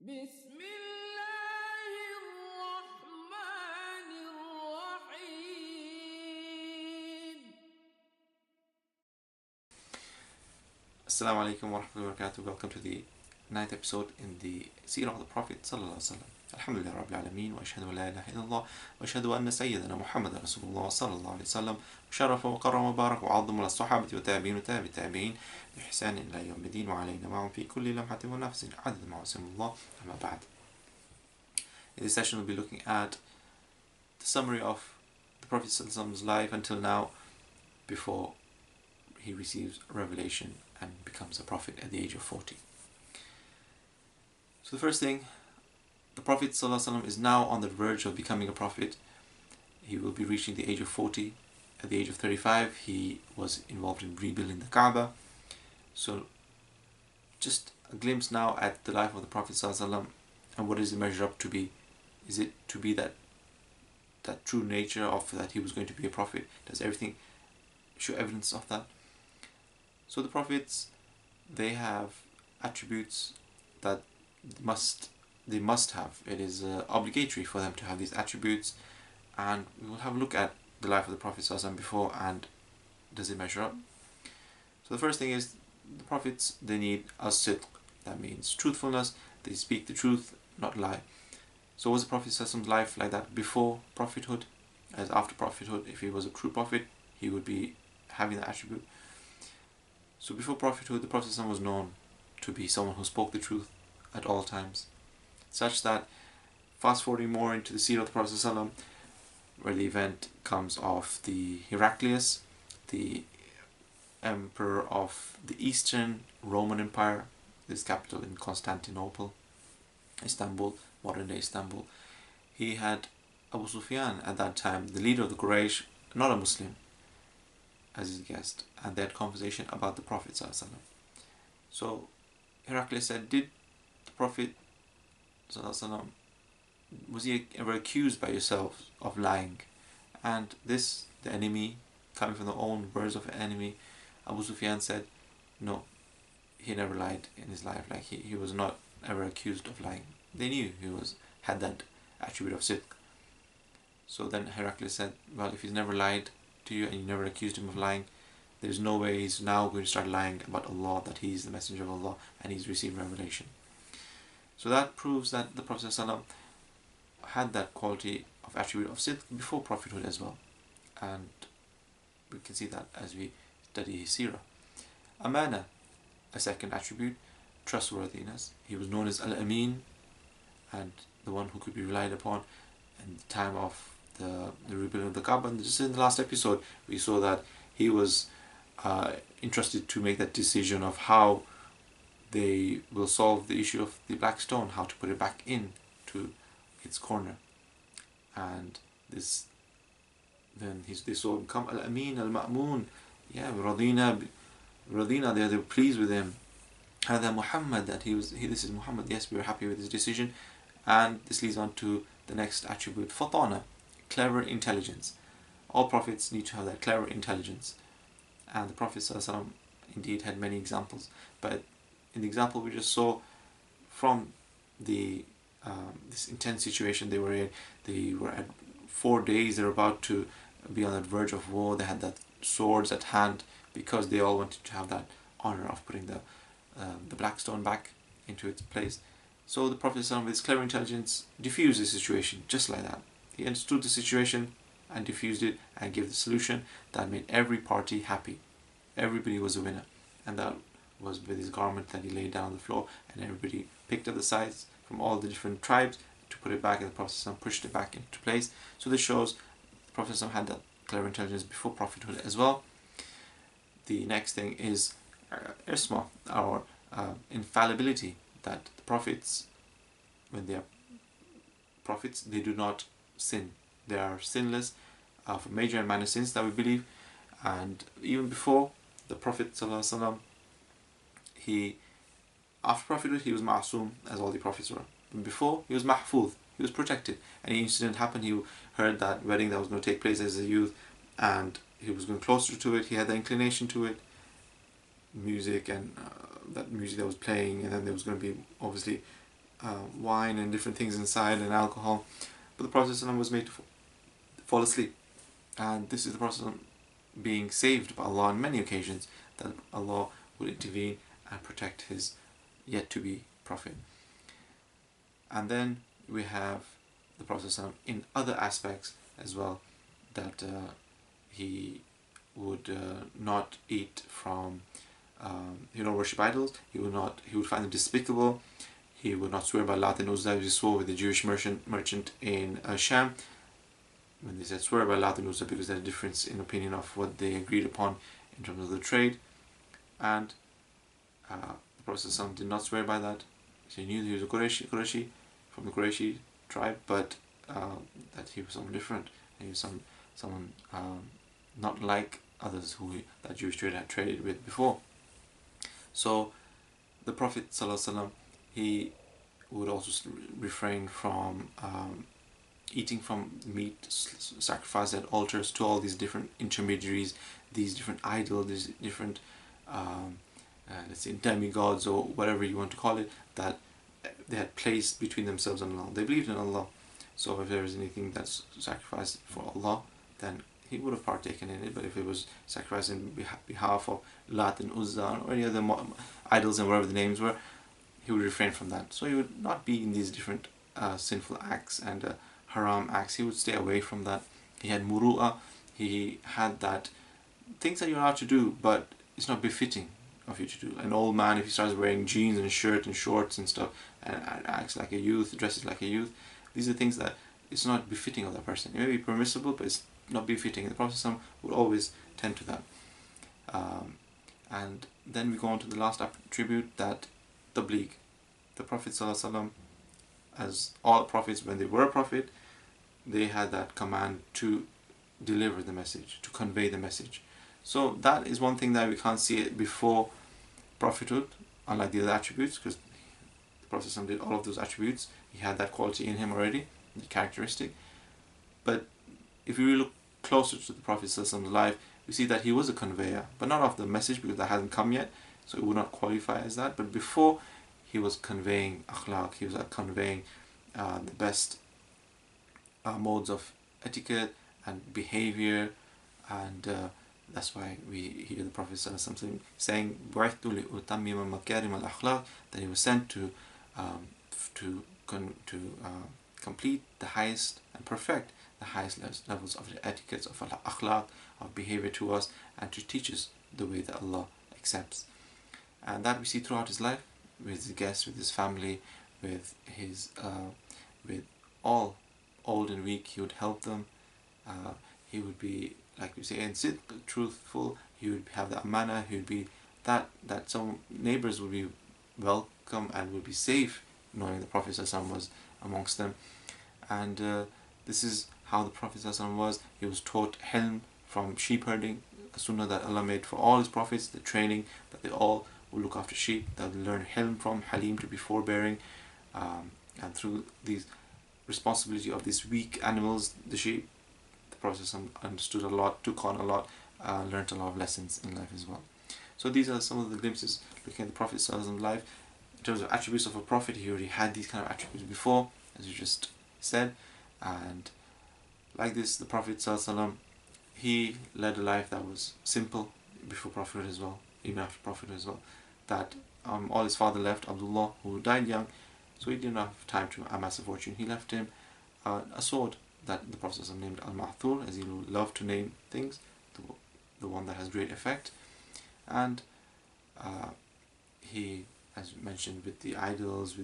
بسم الله الرحمن الرحيم. Assalamu alaikum wa rahmatullahi wa barakatuh. Welcome to the 9th episode in the Seerah of the Prophet sallallahu alaihi wasallam. Alhamdulillah Rabbil Alameen wa ashhadu an la ilaha illallah wa ashhadu anna sayyidina Muhammadan Rasulullah sallallahu alaihi wasallam sharafa wa karrama wa baraka wa azama ala sahabati wa tabi'in wa tabi tabi'in bi ihsan ila yawm al-din wa alayna ma'ahum fi kulli lamhatin wa nafsin adad ma wasimullah amma ba'd. In this session we'll be looking at the summary of the Prophet sallallahu alaihi wasallam's life until now before he receives revelation and becomes a prophet at the age of 40. So the first thing, the Prophet ﷺ is now on the verge of becoming a prophet. He will be reaching the age of 40. At the age of 35, he was involved in rebuilding the Kaaba. So just a glimpse now at the life of the Prophet ﷺ and what is it measured up to be. Is it to be that true nature of that he was going to be a prophet? Does everything show evidence of that? So the prophets, they have attributes that they must have. It is obligatory for them to have these attributes, and we will have a look at the life of the Prophet ﷺ before and does it measure up. So the first thing is the prophets, they need Sidq. That means truthfulness. They speak the truth, not lie. So was the Prophet ﷺ's life like that before prophethood? As after prophethood, if he was a true prophet, he would be having that attribute. So before prophethood, the Prophet ﷺ was known to be someone who spoke the truth at all times. Such that, fast forwarding more into the seerah of the Prophet ﷺ, where the event comes of the Heraclius, the emperor of the Eastern Roman Empire, his capital in Constantinople, Istanbul, modern day Istanbul. He had Abu Sufyan at that time, the leader of the Quraysh, not a Muslim, as his guest, and they had conversation about the Prophet ﷺ. So Heraclius said, did the Prophet ﷺ, was he ever accused by yourself of lying? And this, the enemy, coming from the own words of an enemy, Abu Sufyan said, no, he never lied in his life. Like he was not ever accused of lying. They knew he had that attribute of Sidq. So then Heraclius said, well, if he's never lied to you and you never accused him of lying, there's no way he's now going to start lying about Allah, that he's the messenger of Allah and he's received revelation. So that proves that the Prophet ﷺ had that quality of attribute of Sidq before prophethood as well, and we can see that as we study his seerah. Amaanah, a second attribute, trustworthiness. He was known as Al-Amin, and the one who could be relied upon. In the time of the rebuilding of the Kaaba, and just in the last episode we saw that he was entrusted to make that decision of how they will solve the issue of the black stone, how to put it back in to its corner. And this, then they saw him come, Al-Amin, Al-Ma'moon, yeah, Radina, they were pleased with him. Hada Muhammad, this is Muhammad, yes, we were happy with his decision. And this leads on to the next attribute, Fataanah, clever intelligence. All prophets need to have that clever intelligence, and the Prophet ﷺ indeed had many examples. But in the example we just saw from the this intense situation they were in, they were at 4 days, they were about to be on the verge of war. They had that swords at hand because they all wanted to have that honor of putting the black stone back into its place. So the Prophet ﷺ, with his clever intelligence, diffused the situation just like that. He understood the situation and diffused it and gave the solution that made every party happy. Everybody was a winner. And that was with his garment that he laid down on the floor, and everybody picked up the sides from all the different tribes to put it back, and the Prophet ﷺ pushed it back into place. So this shows the Prophet ﷺ had that clever intelligence before prophethood as well. The next thing is Esmah, or infallibility, that the prophets, when they are prophets, they do not sin. They are sinless for major and minor sins, that we believe. And even before the Prophet ﷺ, after prophethood, he was ma'asum, as all the prophets were. But before, he was mahfuz, he was protected. Any incident happened, he heard that wedding that was going to take place as a youth, and he was going closer to it, he had the inclination to it, music and that music that was playing, and then there was going to be obviously wine and different things inside and alcohol, but the Prophet ﷺ was made to fall asleep. And this is the Prophet ﷺ being saved by Allah on many occasions, that Allah will intervene and protect his yet to be Prophet. And then we have the Prophet ﷺ in other aspects as well, that he would not eat from, he would not worship idols, he would find them despicable, he would not swear by Lat and Uzza. We swore with the Jewish merchant in Sham, when they said swear by Lat and Uzza, because there's a difference in opinion of what they agreed upon in terms of the trade. And the Prophet ﷺ did not swear by that. He knew he was a Qurayshi from the Qurayshi tribe, but that he was someone different. He was someone not like others who that Jewish trader had traded with before. So the Prophet ﷺ, he would also refrain from eating from meat sacrificed at altars to all these different intermediaries, these different idols, these different let's say demigods or whatever you want to call it, that they had placed between themselves and Allah. They believed in Allah, so if there was anything that's sacrificed for Allah, then he would have partaken in it. But if it was sacrificed in behalf of Lat and Uzza or any other idols and whatever the names were, he would refrain from that. So he would not be in these different sinful acts and haram acts. He would stay away from that. He had muru'ah, he had that things that you're allowed to do, but it's not befitting of you to do. An old man, if he starts wearing jeans and shirt and shorts and stuff and acts like a youth, dresses like a youth, these are things that it's not befitting of that person. It may be permissible, but it's not befitting. The Prophet ﷺ would always tend to that. And then we go on to the last attribute, that Tabligh. The Prophet ﷺ, as all prophets, when they were a prophet, they had that command to deliver the message, to convey the message. So that is one thing that we can't see it before Prophethood, unlike the other attributes, because the Prophet ﷺ did all of those attributes. He had that quality in him already, the characteristic. But if we look closer to the Prophet ﷺ's life, we see that he was a conveyor, but not of the message, because that hasn't come yet, so it would not qualify as that. But before, he was conveying akhlaq, he was conveying the best modes of etiquette and behavior, and that's why we hear the Prophet ﷺ saying, that he was sent to complete the highest and perfect the highest levels of the etiquettes of akhlaq, of behavior to us, and to teach us the way that Allah accepts. And that we see throughout his life, with his guests, with his family, with his with all old and weak. He would help them. He would be, like we say in Sidq, truthful. He would have the Amaanah. He would be that some neighbors would be welcome and would be safe knowing the Prophet ﷺ was amongst them. And this is how the Prophet ﷺ was. He was taught hilm from sheep herding, a sunnah that Allah made for all his prophets, the training that they all will look after sheep, that will learn hilm from, halim, to be forbearing, and through these responsibility of these weak animals, the sheep, the Prophet ﷺ understood a lot, took on a lot, learnt a lot of lessons in life as well. So these are some of the glimpses looking at the Prophet ﷺ's life. In terms of attributes of a prophet, he already had these kind of attributes before, as you just said. And like this, the Prophet ﷺ, he led a life that was simple before prophethood as well, even after prophethood as well. That all his father left, Abdullah, who died young, so he didn't have time to amass a fortune. He left him a sword that the Prophet ﷺ named Al-Ma'thur, as he loved to name things, the one that has great effect. And he, as mentioned, with the idols,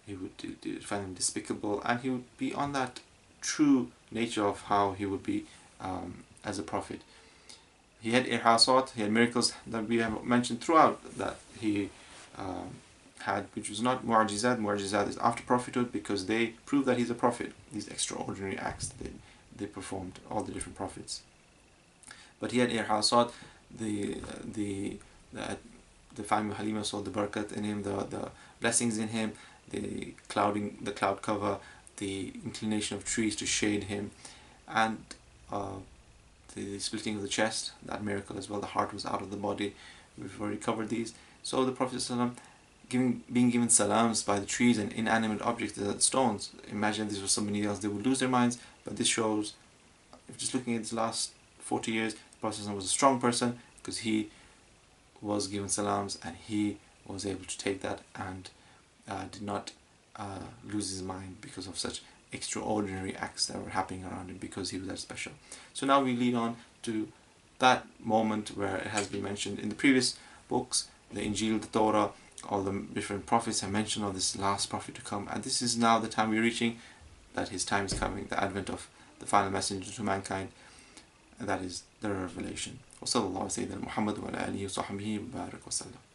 he would find them despicable, and he would be on that true nature of how he would be as a prophet. He had Irhaasaat, he had miracles that we have mentioned throughout that he had, which was not mu'ajizat. Mu'ajizat is after prophethood, because they prove that he's a prophet, these extraordinary acts that they performed, all the different prophets. But he had Irhaasaat, the family Halima saw the barakat in him, the blessings in him, the cloud cover, the inclination of trees to shade him, and the splitting of the chest, that miracle as well. The heart was out of the body. We've already covered these. So the Prophet ﷺ, being given salams by the trees and inanimate objects, the stones. Imagine this was somebody else, they would lose their minds. But this shows, if just looking at the last 40 years, the Prophet was a strong person because he was given salams and he was able to take that and did not lose his mind because of such extraordinary acts that were happening around him, because he was that special. So now we lead on to that moment where it has been mentioned in the previous books, the Injil, the Torah, all the different prophets have mentioned of this last prophet to come, and this is now the time we're reaching, that his time is coming, the advent of the final messenger to mankind, and that is the revelation. وصلى الله على سيدنا محمد وعلى آله وصحبه وبارك وسلم.